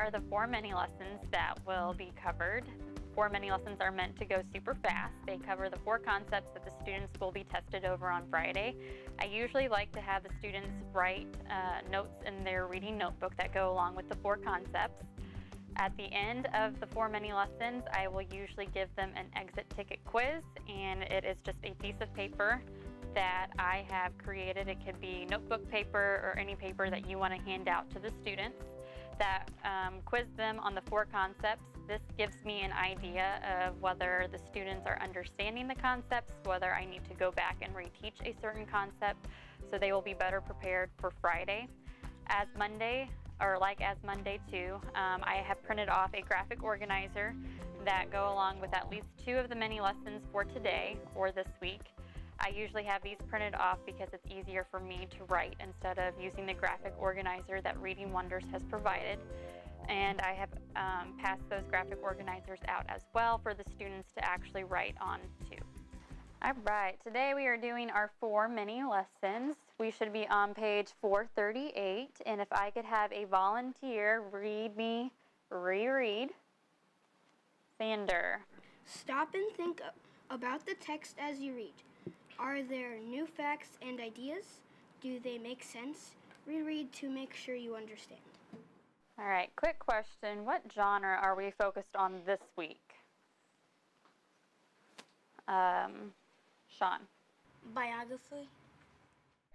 are the 4 mini lessons that will be covered. 4 mini lessons are meant to go super fast. They cover the 4 concepts that the students will be tested over on Friday. I usually like to have the students write notes in their reading notebook that go along with the 4 concepts. At the end of the 4 mini lessons, I will usually give them an exit ticket quiz, and it is just a piece of paper that I have created. It could be notebook paper or any paper that you want to hand out to the students that quiz them on the 4 concepts. This gives me an idea of whether the students are understanding the concepts, whether I need to go back and reteach a certain concept, so they will be better prepared for Friday. As Monday too, I have printed off a graphic organizer that go along with at least 2 of the mini lessons for today or this week. I usually have these printed off because it's easier for me to write instead of using the graphic organizer that Reading Wonders has provided. And I have passed those graphic organizers out as well for the students to actually write on too. All right, today we are doing our 4 mini lessons. We should be on page 438, and if I could have a volunteer read me Reread. Sander. Stop and think about the text as you read. Are there new facts and ideas? Do they make sense? Reread to make sure you understand. All right, quick question. What genre are we focused on this week? Sean. Biography.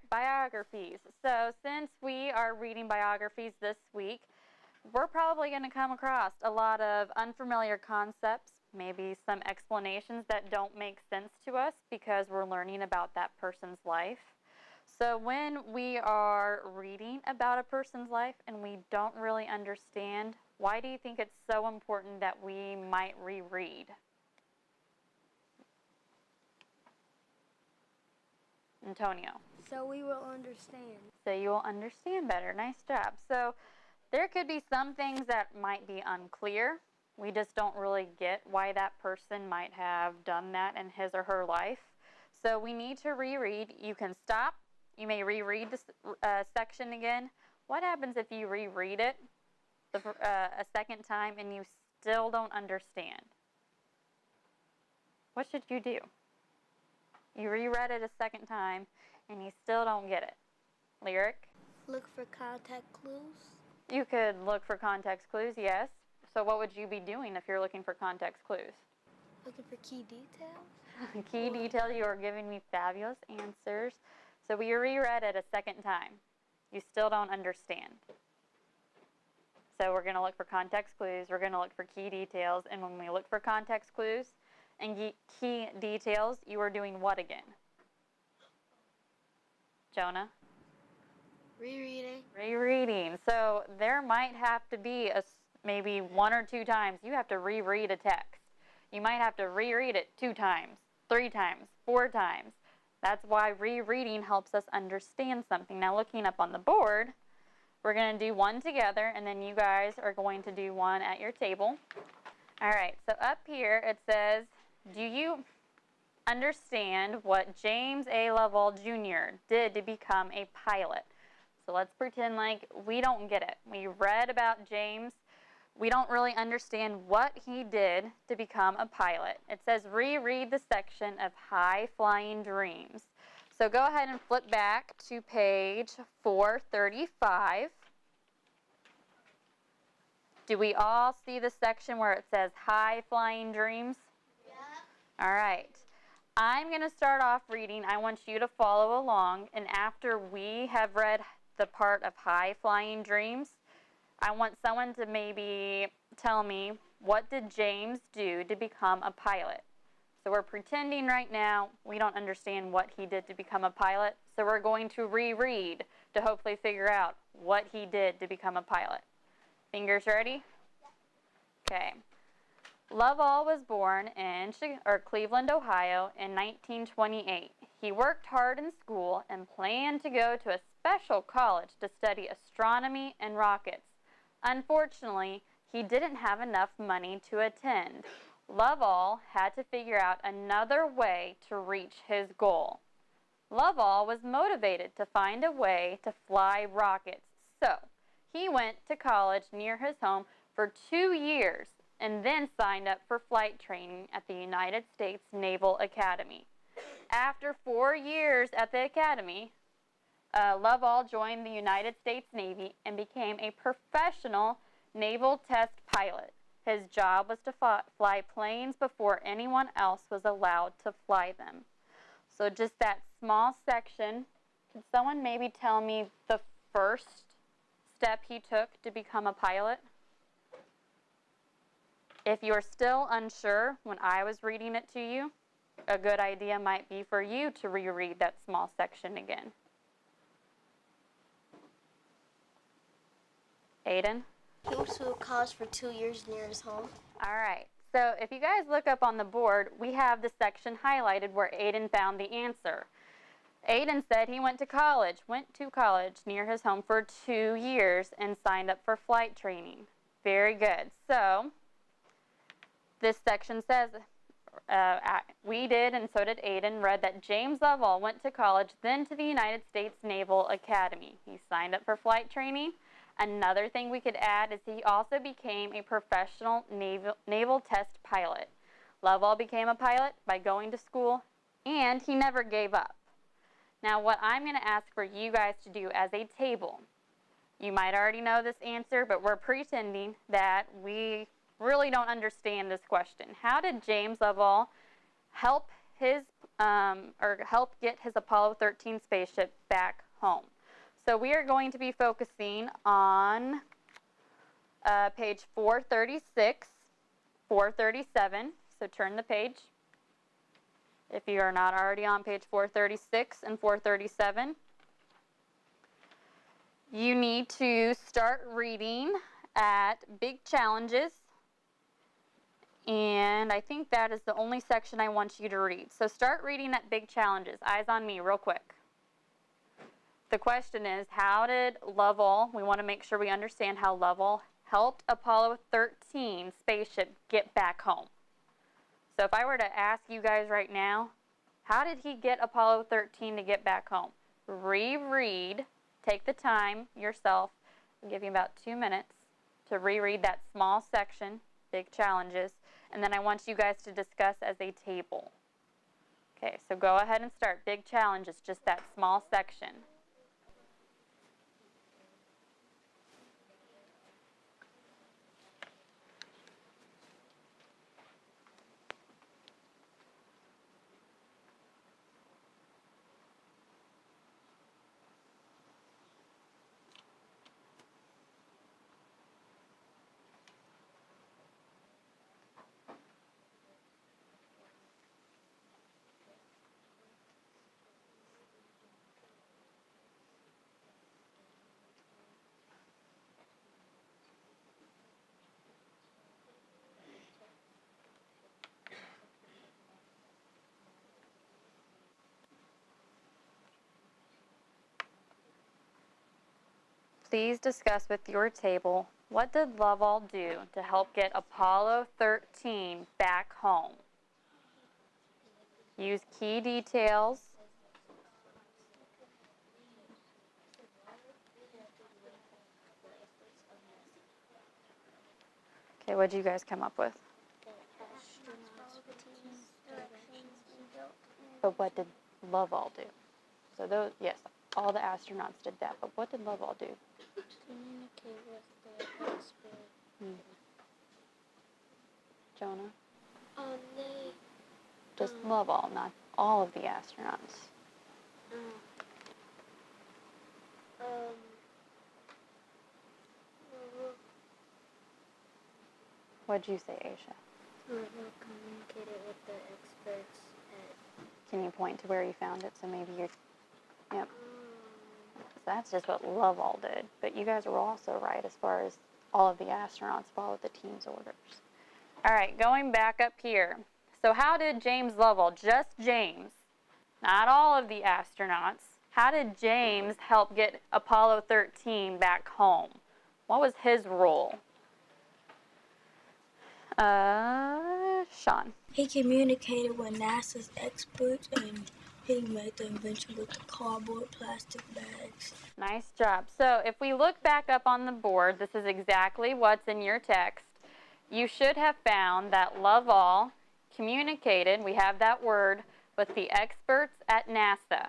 Biographies. So since we are reading biographies this week, we're probably going to come across a lot of unfamiliar concepts, maybe some explanations that don't make sense to us because we're learning about that person's life. So when we are reading about a person's life and we don't really understand, why do you think it's so important that we might reread? Antonio. So we will understand. So you will understand better. Nice job. So there could be some things that might be unclear. We just don't really get why that person might have done that in his or her life. So we need to reread. You can stop. You may reread this section again. What happens if you reread it a second time and you still don't understand? What should you do? You reread it a second time and you still don't get it. Lyric? Look for context clues. You could look for context clues, yes. So what would you be doing if you're looking for context clues? Looking for key details. Key detail, you are giving me fabulous answers. So we reread it a second time. You still don't understand. So we're going to look for context clues. We're going to look for key details. And when we look for context clues and key details, you are doing what again? Jonah? Rereading. Rereading. So there might have to be maybe 1 or 2 times you have to reread a text. You might have to reread it 2 times, 3 times, 4 times. That's why rereading helps us understand something. Now looking up on the board, we're going to do one together, and then you guys are going to do one at your table. All right, so up here it says, do you understand what James A. Lovell Jr. did to become a pilot? So let's pretend like we don't get it. We read about James. We don't really understand what he did to become a pilot. It says reread the section of High Flying Dreams. So go ahead and flip back to page 435. Do we all see the section where it says High Flying Dreams? Yeah. All right. I'm going to start off reading. I want you to follow along, and after we have read the part of High Flying Dreams, I want someone to maybe tell me, what did James do to become a pilot? So we're pretending right now we don't understand what he did to become a pilot, so we're going to reread to hopefully figure out what he did to become a pilot. Fingers ready? Okay. Lovell was born in Cleveland, Ohio in 1928. He worked hard in school and planned to go to a special college to study astronomy and rockets. Unfortunately, he didn't have enough money to attend. Lovell had to figure out another way to reach his goal. Lovell was motivated to find a way to fly rockets, so he went to college near his home for 2 years and then signed up for flight training at the United States Naval Academy. After 4 years at the academy, Lovell joined the United States Navy and became a professional naval test pilot. His job was to fly planes before anyone else was allowed to fly them. So just that small section, can someone maybe tell me the first step he took to become a pilot? If you're still unsure when I was reading it to you, a good idea might be for you to reread that small section again. Aiden? He went to college for 2 years near his home. All right. So if you guys look up on the board, we have the section highlighted where Aiden found the answer. Aiden said he went to college near his home for 2 years and signed up for flight training. Very good. So this section says, we did, and so did Aiden, read that James Lovell went to college, then to the United States Naval Academy. He signed up for flight training. Another thing we could add is he also became a professional naval test pilot. Lovell became a pilot by going to school, and he never gave up. Now, what I'm going to ask for you guys to do as a table, you might already know this answer, but we're pretending that we really don't understand this question. How did James Lovell help get his Apollo 13 spaceship back home? So we are going to be focusing on page 436, 437. So turn the page if you are not already on page 436 and 437. You need to start reading at Big Challenges. And I think that is the only section I want you to read. So start reading at Big Challenges. Eyes on me real quick. The question is, how did Lovell, we want to make sure we understand how Lovell helped Apollo 13 spaceship get back home. So if I were to ask you guys right now, how did he get Apollo 13 to get back home? Reread, take the time yourself, I'll give you about 2 minutes to reread that small section, Big Challenges, and then I want you guys to discuss as a table. Okay, so go ahead and start. Big Challenges, just that small section. Please discuss with your table, what did Lovell do to help get Apollo 13 back home? Use key details. Okay, what did you guys come up with? But what did Lovell do? So those, yes, all the astronauts did that, but what did Lovell do? Communicate with the expert. Jonah? They... Just Lovell, not all of the astronauts. What'd you say, Aisha? Lovell communicated with the experts at... Can you point to where you found it so maybe you're... Yep. So that's just what Lovell did. But you guys were also right as far as all of the astronauts followed the team's orders. All right, going back up here. So how did James Lovell, just James, not all of the astronauts, how did James help get Apollo 13 back home? What was his role? Sean. He communicated with NASA's experts and He made the invention with the cardboard plastic bags. Nice job. So if we look back up on the board, this is exactly what's in your text. You should have found that Lovell communicated, we have that word, with the experts at NASA.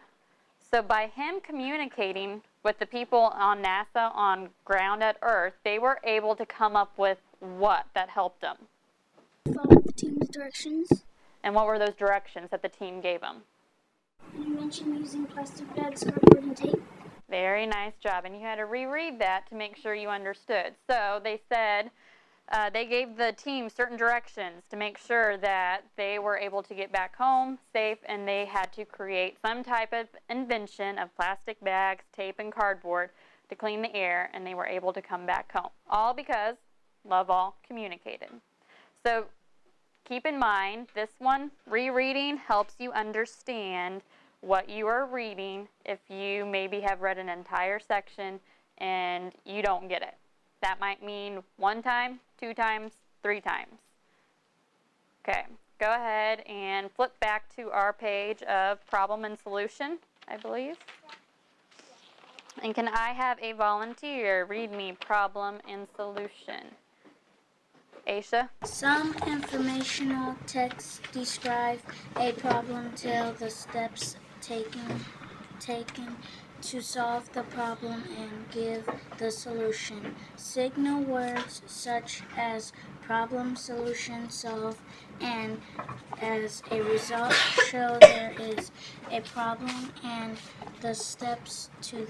So by him communicating with the people on NASA on ground at Earth, they were able to come up with what that helped them? Follow the team's directions. And what were those directions that the team gave them? You mentioned using plastic bags, cardboard, and tape. Very nice job. And you had to reread that to make sure you understood. So they said they gave the team certain directions to make sure that they were able to get back home safe, and they had to create some type of invention of plastic bags, tape, and cardboard to clean the air, and they were able to come back home. All because Lovell communicated. So keep in mind, this one, rereading, helps you understand what you are reading if you maybe have read an entire section and you don't get it. That might mean 1 time, 2 times, 3 times. Okay, go ahead and flip back to our page of problem and solution, I believe. And can I have a volunteer read me problem and solution? Aisha? Some informational texts describe a problem, tell the steps taken to solve the problem, and give the solution. Signal words such as problem, solution, solve, and as a result show there is a problem and the steps to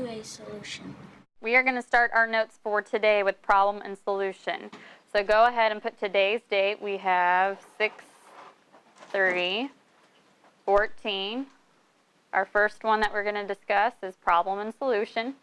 a solution. We are going to start our notes for today with problem and solution. So go ahead and put today's date. We have 6/3/14. Our first one that we're going to discuss is problem and solution.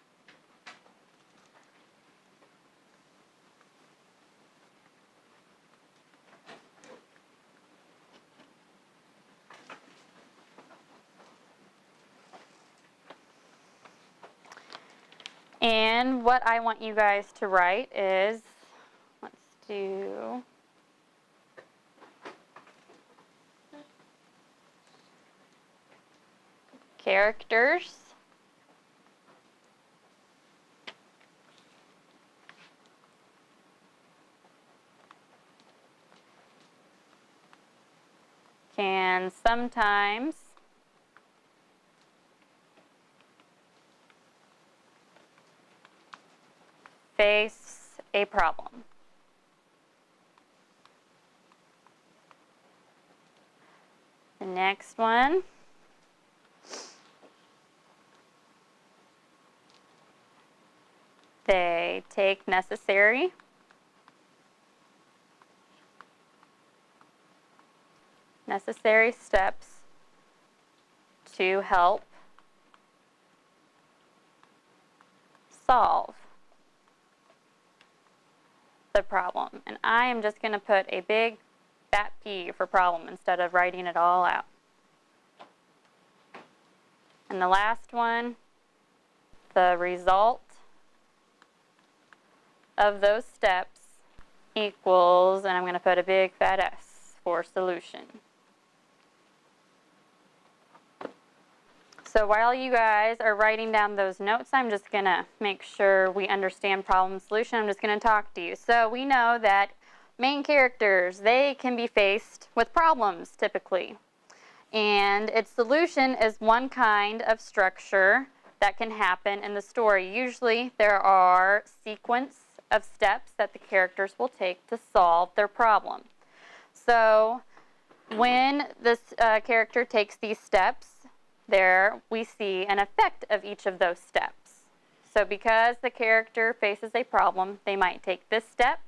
And what I want you guys to write is, let's do characters, can sometimes face a problem. The next one, they take necessary steps to help solve the problem. And I am just going to put a big fat P for problem instead of writing it all out. And the last one, the result of those steps equals, and I'm going to put a big fat S for solution. So while you guys are writing down those notes, I'm just going to make sure we understand problem and solution. I'm just going to talk to you. So we know that main characters, they can be faced with problems typically. And its solution is one kind of structure that can happen in the story. Usually there are sequence of steps that the characters will take to solve their problem. So when this character takes these steps, there we see an effect of each of those steps. So because the character faces a problem, they might take this step,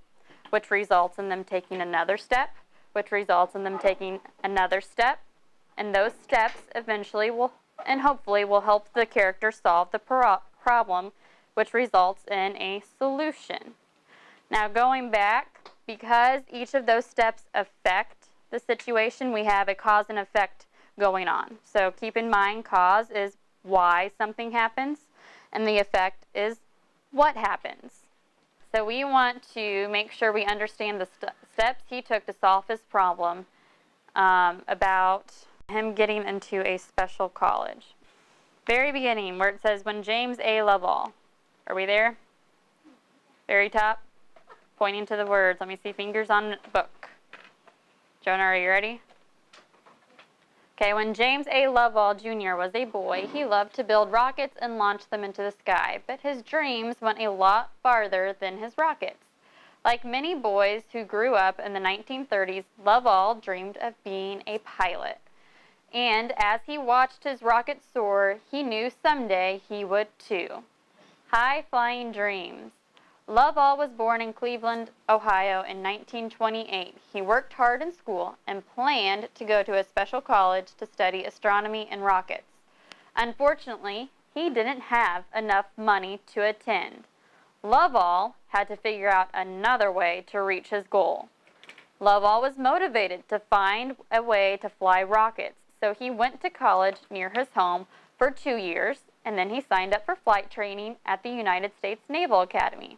which results in them taking another step, which results in them taking another step, and those steps eventually will, and hopefully will help the character solve the problem, which results in a solution. Now going back, because each of those steps affect the situation, we have a cause and effect going on. So keep in mind, cause is why something happens, and the effect is what happens. So we want to make sure we understand the steps he took to solve his problem about him getting into a special college. Very beginning, where it says, when James A. Lovell. Are we there? Very top, pointing to the words. Let me see fingers on book. Jonah, are you ready? Okay, when James A. Lovell Jr. was a boy, he loved to build rockets and launch them into the sky, but his dreams went a lot farther than his rockets. Like many boys who grew up in the 1930s, Lovell dreamed of being a pilot. And as he watched his rocket soar, he knew someday he would too. High-flying dreams. Lovell was born in Cleveland, Ohio in 1928. He worked hard in school and planned to go to a special college to study astronomy and rockets. Unfortunately, he didn't have enough money to attend. Lovell had to figure out another way to reach his goal. Lovell was motivated to find a way to fly rockets, so he went to college near his home for 2 years, and then he signed up for flight training at the United States Naval Academy.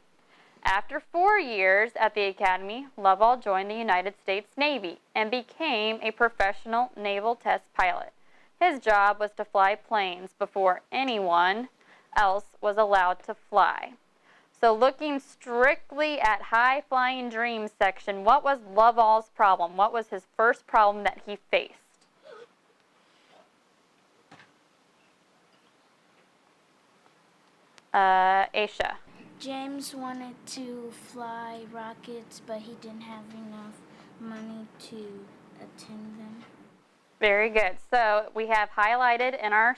After 4 years at the Academy, Lovell joined the United States Navy and became a professional naval test pilot. His job was to fly planes before anyone else was allowed to fly. So looking strictly at high-flying dreams section, what was Lovell's problem? What was his first problem that he faced? Aisha. James wanted to fly rockets, but he didn't have enough money to attend them. Very good. So we have highlighted in our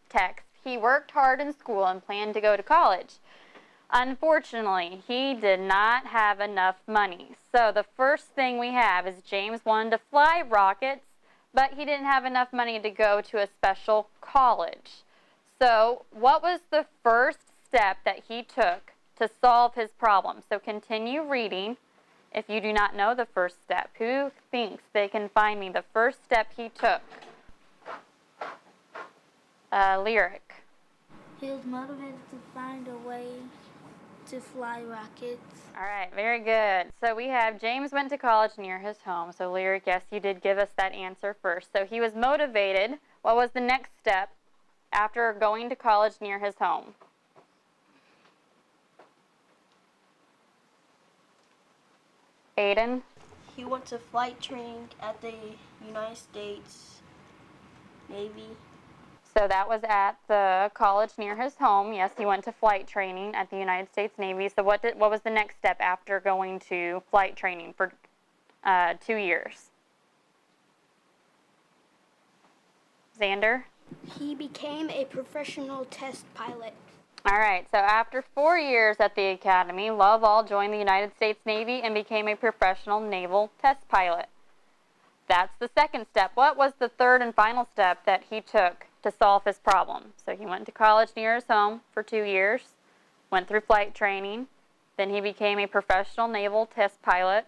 text, he worked hard in school and planned to go to college. Unfortunately, he did not have enough money. So the first thing we have is James wanted to fly rockets, but he didn't have enough money to go to a special college. So what was the first step that he took to solve his problem? So continue reading if you do not know the first step. Who thinks they can find me the first step he took? Lyric. He was motivated to find a way to fly rockets. All right, very good. So we have James went to college near his home. So Lyric, yes, you did give us that answer first. So he was motivated. What was the next step after going to college near his home? Aiden? He went to flight training at the United States Navy. So that was at the college near his home. Yes, he went to flight training at the United States Navy. So what was the next step after going to flight training for 2 years? Xander? He became a professional test pilot. All right, so after 4 years at the Academy, Lovell joined the United States Navy and became a professional naval test pilot. That's the second step. What was the third and final step that he took to solve his problem? So he went to college near his home for 2 years, went through flight training, then he became a professional naval test pilot.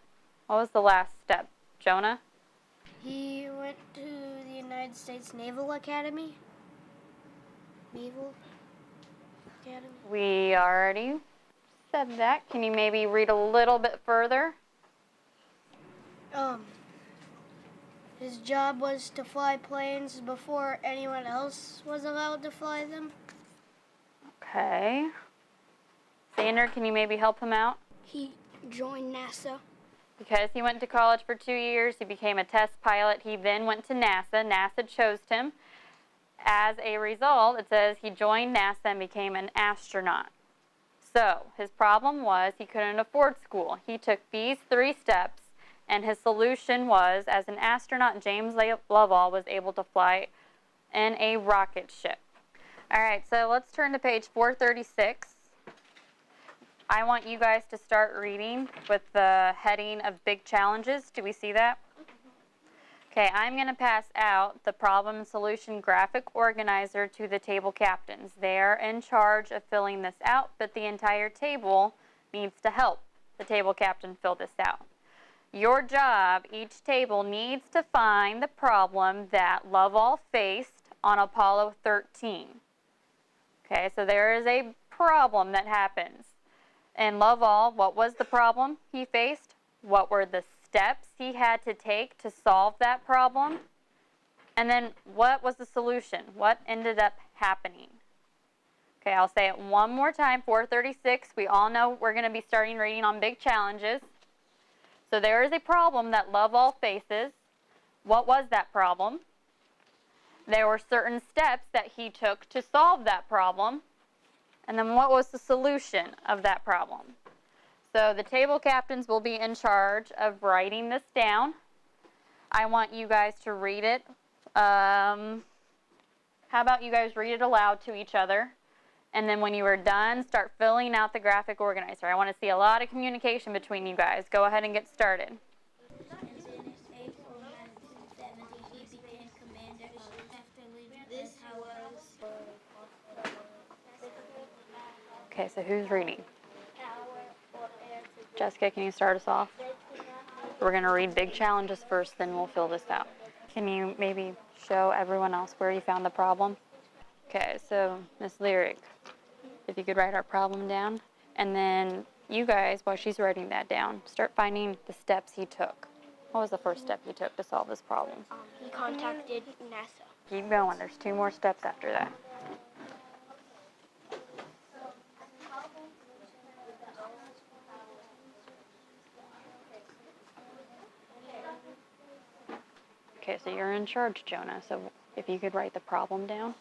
What was the last step? Jonah? He went to the United States Naval Academy. Naval Academy. We already said that. Can you maybe read a little bit further? His job was to fly planes before anyone else was allowed to fly them. Okay. Xander, can you maybe help him out? He joined NASA. Because he went to college for 2 years, he became a test pilot. He then went to NASA. NASA chose him. As a result, it says he joined NASA and became an astronaut. So his problem was he couldn't afford school. He took these 3 steps, and his solution was, as an astronaut, James Lovell was able to fly in a rocket ship. All right, so let's turn to page 436. I want you guys to start reading with the heading of big challenges. Do we see that? Okay, I'm going to pass out the problem and solution graphic organizer to the table captains. They're in charge of filling this out, but the entire table needs to help the table captain fill this out. Your job, each table needs to find the problem that Lovell faced on Apollo 13. Okay, so there is a problem that happens. And Lovell, what was the problem he faced? What were the steps he had to take to solve that problem? And then what was the solution? What ended up happening? Okay, I'll say it one more time. 436, we all know we're going to be starting reading on big challenges. So there is a problem that Love All faces. What was that problem? There were certain steps that he took to solve that problem. And then what was the solution of that problem? So the table captains will be in charge of writing this down. I want you guys to read it. How about you guys read it aloud to each other? And then when you are done, start filling out the graphic organizer. I want to see a lot of communication between you guys. Go ahead and get started. Okay, so who's reading? Jessica, can you start us off? We're going to read big challenges first, then we'll fill this out. Can you maybe show everyone else where you found the problem? Okay, so Miss Lyric, if you could write our problem down, and then you guys, while she's writing that down, start finding the steps he took. What was the first step he took to solve this problem? He contacted NASA. Keep going. There's 2 more steps after that. Okay, so you're in charge, Jonah, so if you could write the problem down.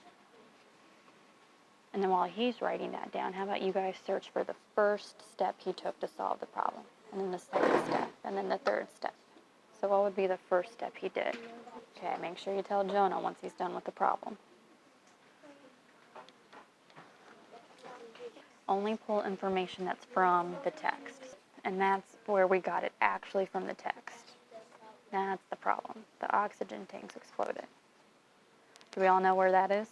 And then while he's writing that down, how about you guys search for the first step he took to solve the problem, and then the second step, and then the third step. So what would be the first step he did? Okay, make sure you tell Jonah once he's done with the problem. Only pull information that's from the text, and that's where we got it actually from the text. That's the problem. The oxygen tanks exploded. Do we all know where that is?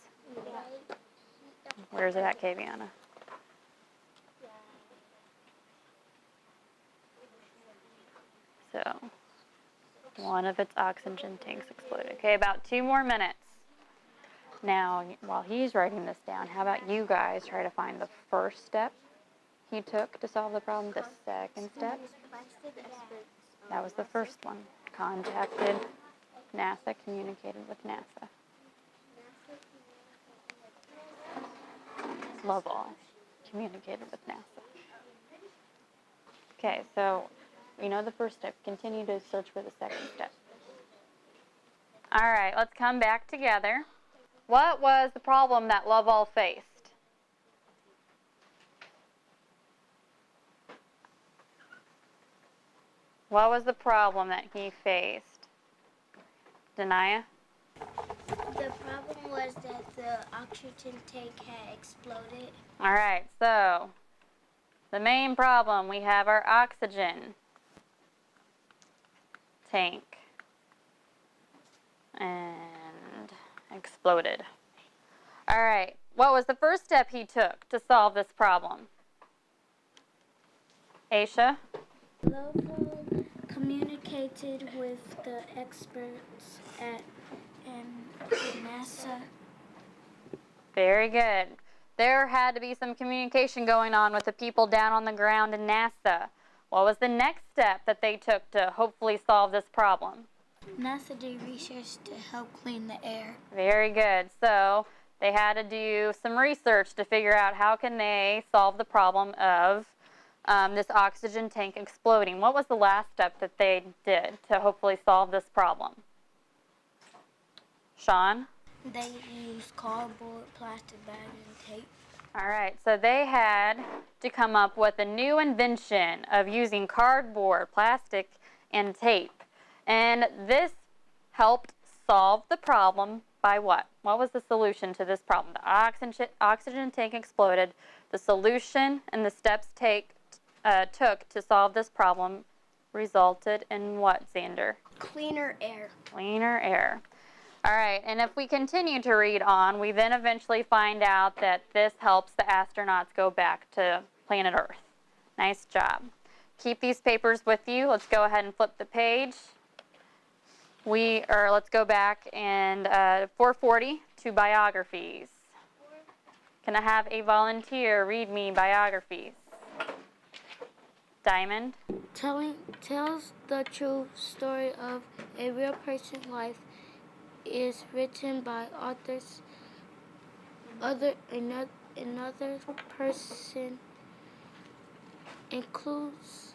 Where is it at, Kaviana? So, one of its oxygen tanks exploded. Okay, about 2 more minutes. Now, while he's writing this down, how about you guys try to find the first step he took to solve the problem, the second step? That was the first one. Contacted NASA, communicated with NASA. Love All, communicated with NASA. Okay, so you know the first step. Continue to search for the second step. All right, let's come back together. What was the problem that Love All faced? What was the problem that he faced? Denia? The problem was that the oxygen tank had exploded. All right, so the main problem, we have our oxygen tank and exploded. All right, what was the first step he took to solve this problem? Aisha? Lovell communicated with the experts at NASA. Very good. There had to be some communication going on with the people down on the ground in NASA. What was the next step that they took to hopefully solve this problem? NASA did research to help clean the air. Very good. So they had to do some research to figure out how can they solve the problem of this oxygen tank exploding. What was the last step that they did to hopefully solve this problem? Sean? They used cardboard, plastic bags, and tape. All right, so they had to come up with a new invention of using cardboard, plastic, and tape. And this helped solve the problem by what? What was the solution to this problem? The oxygen tank exploded. The solution and the steps took to solve this problem resulted in what, Xander? Cleaner air. Cleaner air. All right, and if we continue to read on, we then eventually find out that this helps the astronauts go back to planet Earth. Nice job. Keep these papers with you. Let's go ahead and flip the page. Let's go back and 440 to biographies. Can I have a volunteer read me biographies? Diamond? Tells the true story of a real person's life is written by authors. Another person includes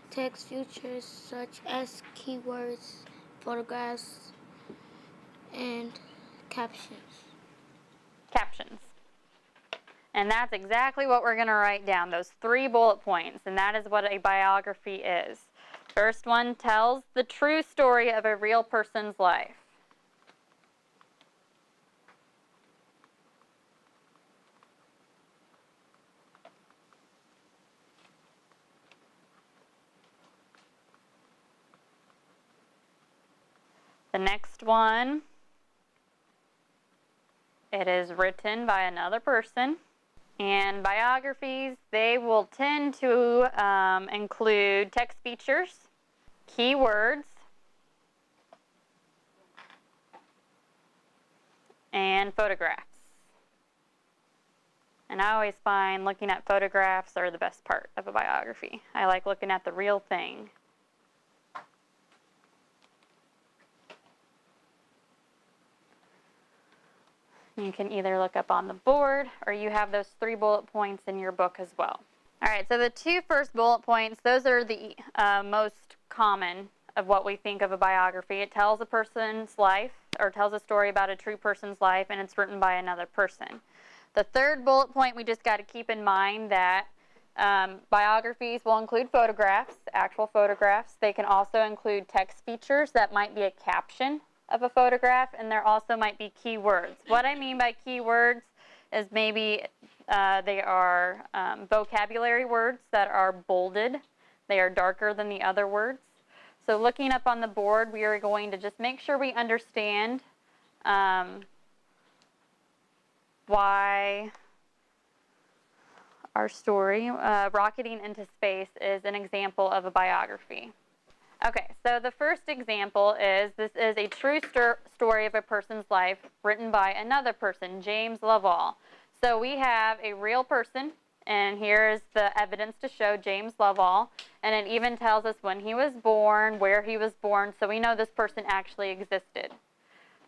text features such as keywords, photographs, and captions. Captions. And that's exactly what we're going to write down, those 3 bullet points, and that is what a biography is. First one tells the true story of a real person's life. The next one, it is written by another person. And biographies, they will tend to include text features, keywords, and photographs. And I always find looking at photographs are the best part of a biography. I like looking at the real thing. You can either look up on the board or you have those 3 bullet points in your book as well. All right, so the 2 first bullet points, those are the most common of what we think of a biography. It tells a person's life or tells a story about a true person's life, and it's written by another person. The 3rd bullet point, we just got to keep in mind that biographies will include photographs, actual photographs. They can also include text features that might be a caption of a photograph, and there also might be keywords. What I mean by keywords is maybe they are vocabulary words that are bolded. They are darker than the other words. So looking up on the board, we are going to just make sure we understand why our story, Rocketing into Space, is an example of a biography. Okay, so the first example is this is a true story of a person's life written by another person, James Lovell. So we have a real person, and here's the evidence to show James Lovell, and it even tells us when he was born, where he was born, so we know this person actually existed.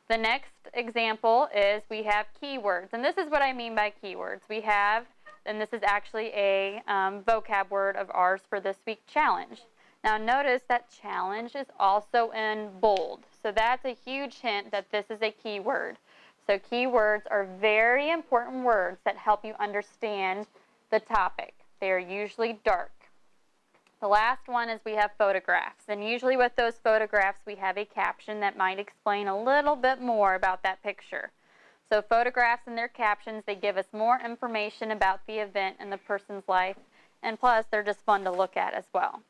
The next example is we have keywords, and this is what I mean by keywords. We have, and this is actually a vocab word of ours for this week's challenge. Now notice that challenge is also in bold, so that's a huge hint that this is a keyword. So keywords are very important words that help you understand the topic. They are usually dark. The last one is we have photographs, and usually with those photographs we have a caption that might explain a little bit more about that picture. So photographs and their captions, they give us more information about the event in the person's life, and plus they're just fun to look at as well.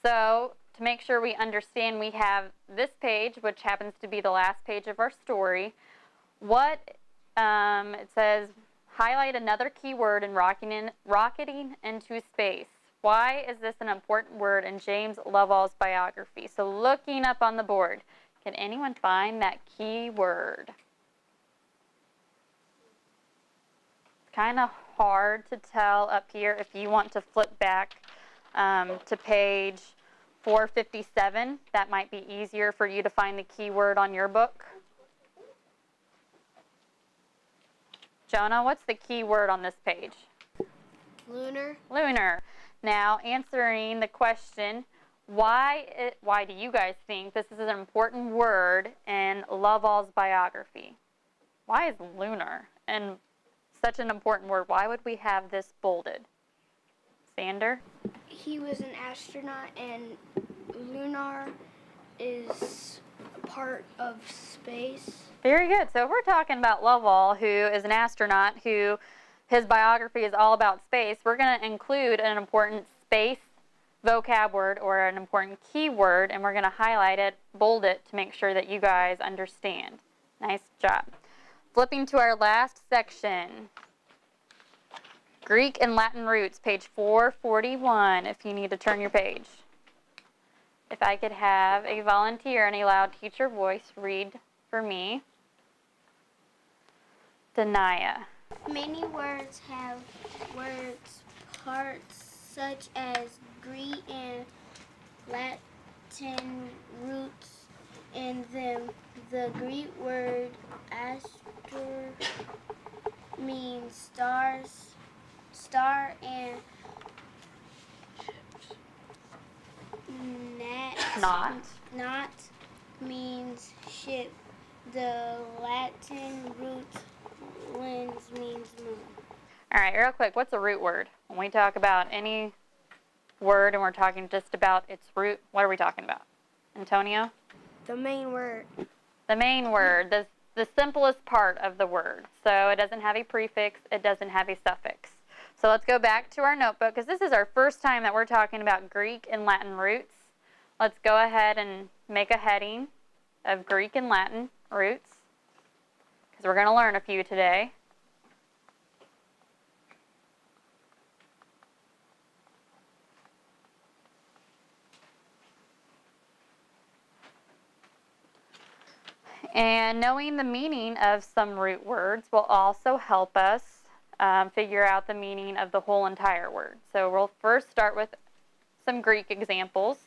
So to make sure we understand, we have this page, which happens to be the last page of our story. It says, highlight another keyword in rocketing into space. Why is this an important word in James Lovell's biography? So looking up on the board, can anyone find that key word? It's kind of hard to tell up here. If you want to flip back to page 457, that might be easier for you to find the key word on your book. Jonah, what's the key word on this page? Lunar. Lunar. Now, answering the question, why do you guys think this is an important word in Lovell's biography? Why is lunar and such an important word? Why would we have this bolded? Sander? He was an astronaut, and lunar is part of space. Very good. So if we're talking about Lovell, who is an astronaut, who his biography is all about space, we're going to include an important space vocab word or an important keyword, and we're going to highlight it, bold it, to make sure that you guys understand. Nice job. Flipping to our last section, Greek and Latin roots, page 441, if you need to turn your page. If I could have a volunteer in a loud teacher voice read for me. Denia. Many words have words parts such as Greek and Latin roots The Greek word astro means star, and not means ship. The Latin root lens means moon. All right, real quick, what's a root word? When we talk about any word and we're talking just about its root, what are we talking about? Antonio? The main word. The main word, the simplest part of the word. So it doesn't have a prefix, it doesn't have a suffix. So let's go back to our notebook, because this is our first time that we're talking about Greek and Latin roots. Let's go ahead and make a heading of Greek and Latin roots, because we're going to learn a few today. And knowing the meaning of some root words will also help us figure out the meaning of the whole entire word. So we'll first start with some Greek examples.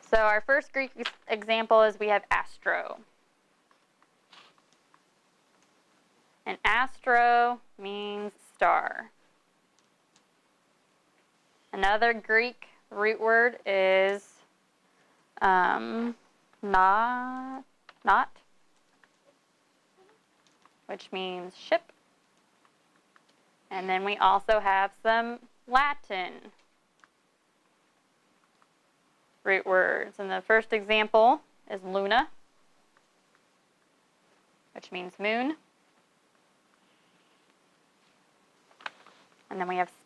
So our first Greek example is we have astro. And astro means star. Another Greek root word is not, which means ship. And then we also have some Latin root words. And the first example is luna, which means moon. And then we have spect,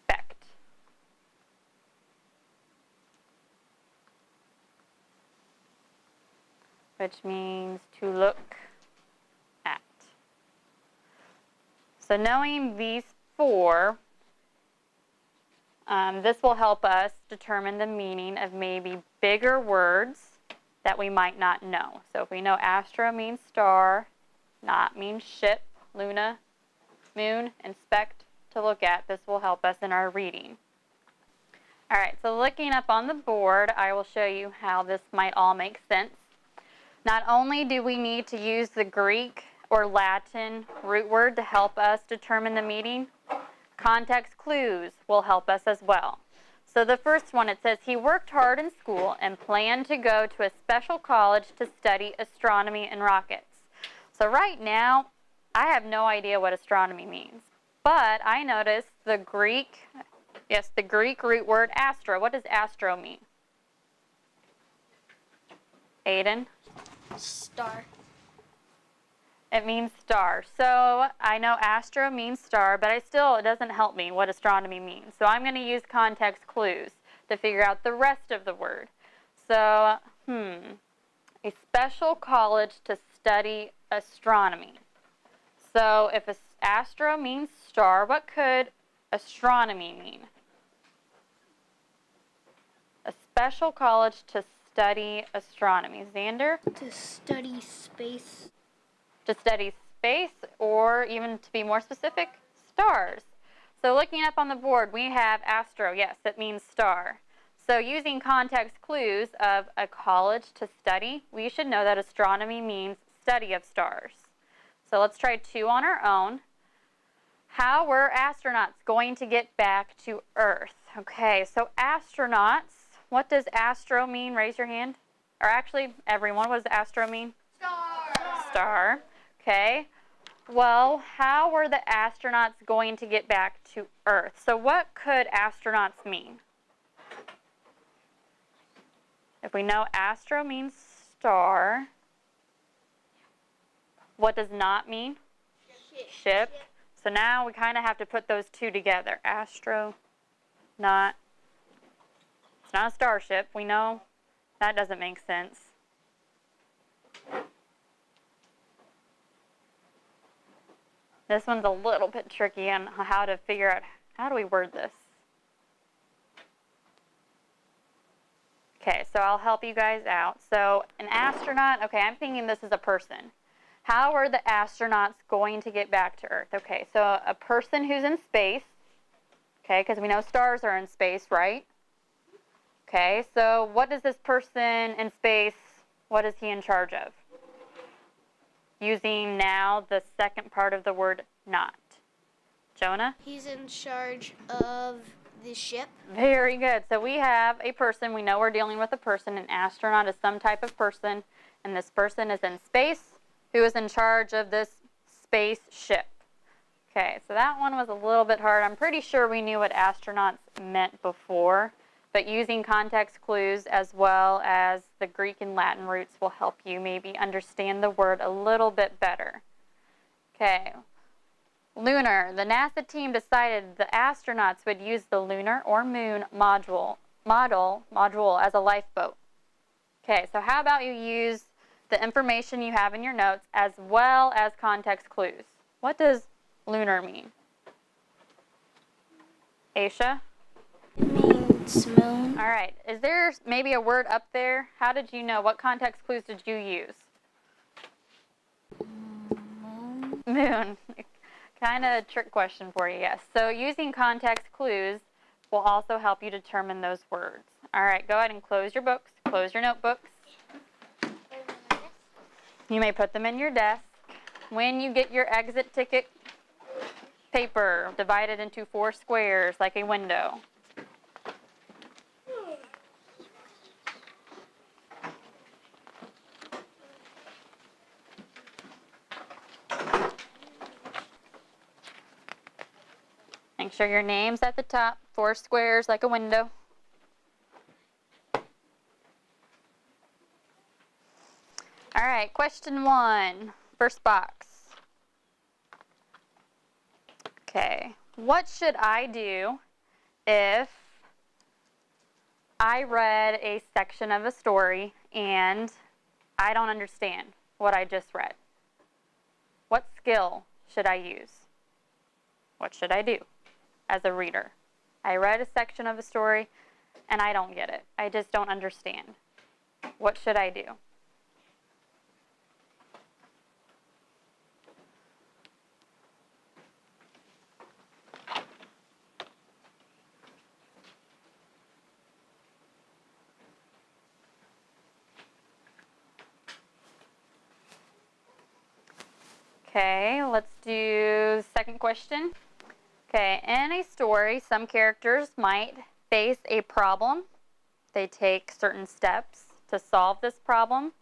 which means to look at. So knowing these four, this will help us determine the meaning of maybe bigger words that we might not know. So if we know astro means star, not means ship, luna, moon, and spect to look at, this will help us in our reading. All right, so looking up on the board, I will show you how this might all make sense. Not only do we need to use the Greek or Latin root word to help us determine the meaning, context clues will help us as well. So the first one, it says, he worked hard in school and planned to go to a special college to study astronomy and rockets. So right now, I have no idea what astronomy means. But I noticed the Greek root word astro. What does astro mean? Aiden? Star. It means star. So I know astro means star, but it doesn't help me what astronomy means. So I'm going to use context clues to figure out the rest of the word. So, a special college to study astronomy. So if astro means star, what could astronomy mean? A special college to study astronomy. Xander? To study space. To study space, or even to be more specific, stars. So looking up on the board, we have astro. Yes, it means star. So using context clues of a college to study, we should know that astronomy means study of stars. So let's try two on our own. How were astronauts going to get back to Earth? Okay, so astronauts, what does astro mean? Raise your hand. Or actually, everyone, what does astro mean? Star. Star. Okay. Well, how were the astronauts going to get back to Earth? So what could astronauts mean? If we know astro means star, what does not mean? Ship. So now we kind of have to put those two together. Astro, not. It's not a starship. We know that doesn't make sense. This one's a little bit tricky on how to figure out, how do we word this? Okay, so I'll help you guys out. So an astronaut, okay, I'm thinking this is a person. How are the astronauts going to get back to Earth? Okay, so a person who's in space, okay, because we know stars are in space, right? Okay, so what is this person in space, what is he in charge of? Using now the second part of the word not. Jonah? He's in charge of the ship. Very good. So we have a person, we know we're dealing with a person, an astronaut is some type of person, and this person is in space, who is in charge of this spaceship. Okay, so that one was a little bit hard. I'm pretty sure we knew what astronauts meant before, but using context clues as well as the Greek and Latin roots will help you maybe understand the word a little bit better. Okay, lunar. The NASA team decided the astronauts would use the lunar or moon module as a lifeboat. Okay, so how about you use the information you have in your notes as well as context clues? What does lunar mean? Aisha? It means moon. All right. Is there maybe a word up there? How did you know? What context clues did you use? Moon. Moon. Kind of a trick question for you, yes. So using context clues will also help you determine those words. All right, go ahead and close your books, close your notebooks. You may put them in your desk. When you get your exit ticket paper, divide it into 4 squares like a window. Make sure your name's at the top, 4 squares like a window. All right, question 1, first box. Okay, what should I do if I read a section of a story and I don't understand what I just read? What skill should I use? What should I do as a reader? I read a section of a story and I don't get it. I just don't understand. What should I do? Okay, let's do the second question. Okay, in a story, some characters might face a problem. They take certain steps to solve this problem.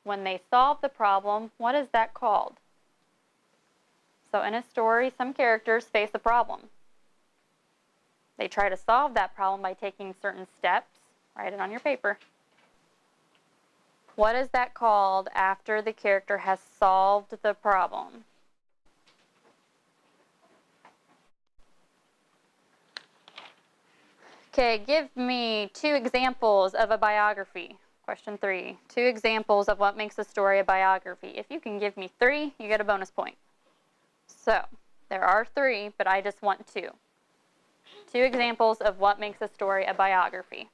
When they solve the problem, what is that called? So in a story, some characters face a problem. They try to solve that problem by taking certain steps. Write it on your paper. What is that called after the character has solved the problem? Okay, give me 2 examples of a biography. Question 3. 2 examples of what makes a story a biography. If you can give me 3, you get a bonus point. So, there are 3, but I just want 2. 2 examples of what makes a story a biography.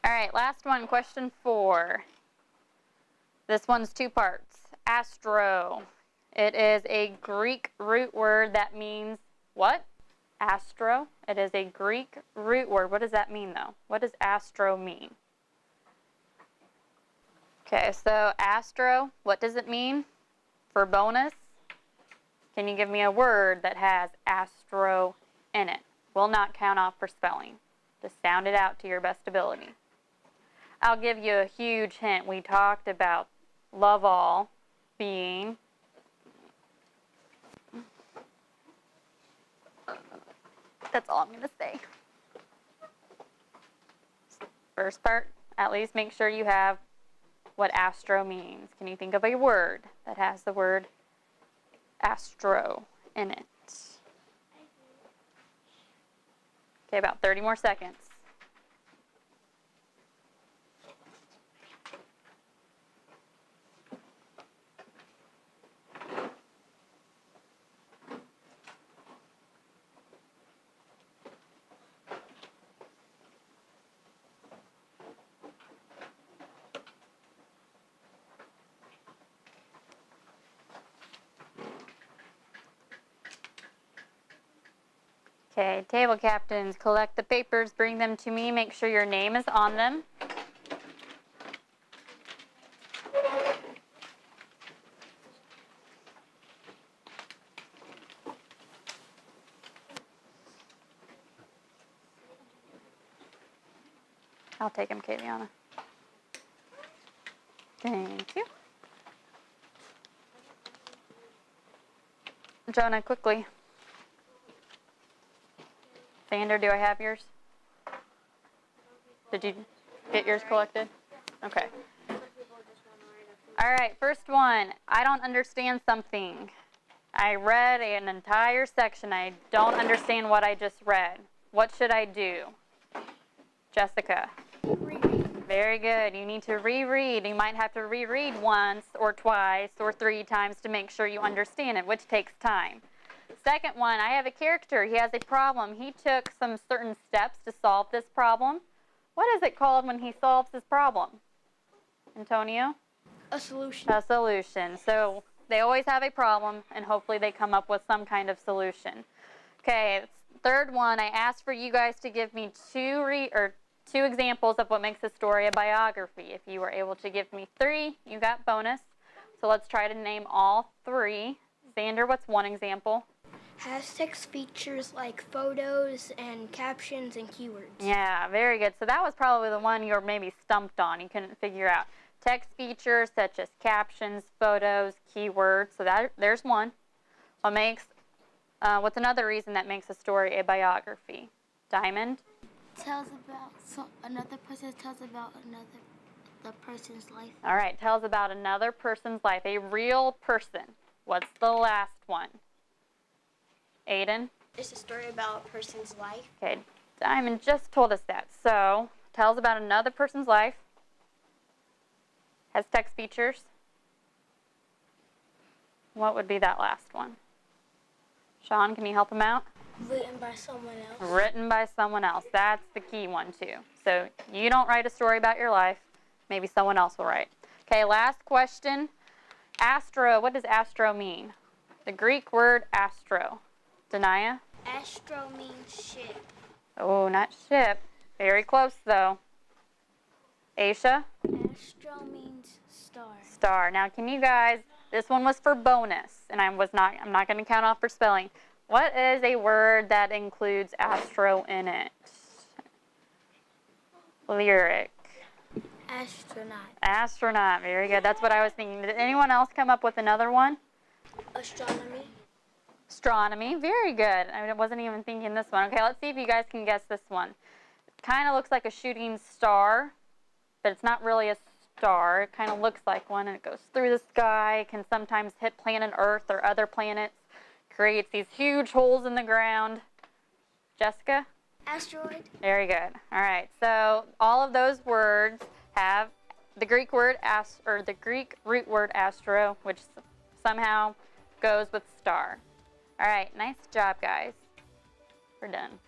All right, last one, question 4. This one's 2 parts. Astro. It is a Greek root word that means what? Astro. It is a Greek root word. What does that mean, though? What does astro mean? Okay, so astro, what does it mean? For bonus, can you give me a word that has astro in it? Will not count off for spelling. Just sound it out to your best ability. I'll give you a huge hint. We talked about love all being that's all I'm going to say. First part, at least make sure you have what astro means. Can you think of a word that has the word astro in it? Okay, about 30 more seconds. Okay, table captains, collect the papers, bring them to me, make sure your name is on them. I'll take them, Kayliana. Thank you. Jonah, quickly. Xander, do I have yours? Did you get yours collected? Okay. All right, first one. I don't understand something. I read an entire section. I don't understand what I just read. What should I do? Jessica. Reread. Very good. You need to reread. You might have to reread once or twice or 3 times to make sure you understand it, which takes time. Second one, I have a character. He has a problem. He took some certain steps to solve this problem. What is it called when he solves his problem? Antonio? A solution. A solution. So they always have a problem, and hopefully they come up with some kind of solution. Okay, third one, I asked for you guys to give me two examples of what makes a story a biography. If you were able to give me 3, you got bonus. So let's try to name all 3. Xander, what's one example? Has text features like photos and captions and keywords. Yeah, very good. So that was probably the one you were maybe stumped on. You couldn't figure out. Text features such as captions, photos, keywords. So there's one. What's another reason that makes a story a biography? Diamond? Another person tells about the person's life. All right, tells about another person's life, a real person. What's the last one? Aiden? It's a story about a person's life. Okay, Diamond just told us that. So, tells about another person's life. Has text features. What would be that last one? Sean, can you help him out? Written by someone else. Written by someone else. That's the key one, too. So you don't write a story about your life. Maybe someone else will write. Okay, last question. Astro. What does astro mean? The Greek word astro. Denia? Astro means ship. Oh, not ship. Very close, though. Aisha? Astro means star. Star. Now, can you guys, this one was for bonus, and I'm not going to count off for spelling. What is a word that includes astro in it? Lyric. Astronaut. Astronaut. Very good. That's what I was thinking. Did anyone else come up with another one? Astronomy. Astronomy. Very good. I wasn't even thinking this one. Okay, let's see if you guys can guess this one. It kind of looks like a shooting star, but it's not really a star. It kind of looks like one, and it goes through the sky. It can sometimes hit planet Earth or other planets. Creates these huge holes in the ground. Jessica? Asteroid. Very good. All right. So all of those words have the Greek word the Greek root word astro, which somehow goes with star. All right. Nice job, guys. We're done.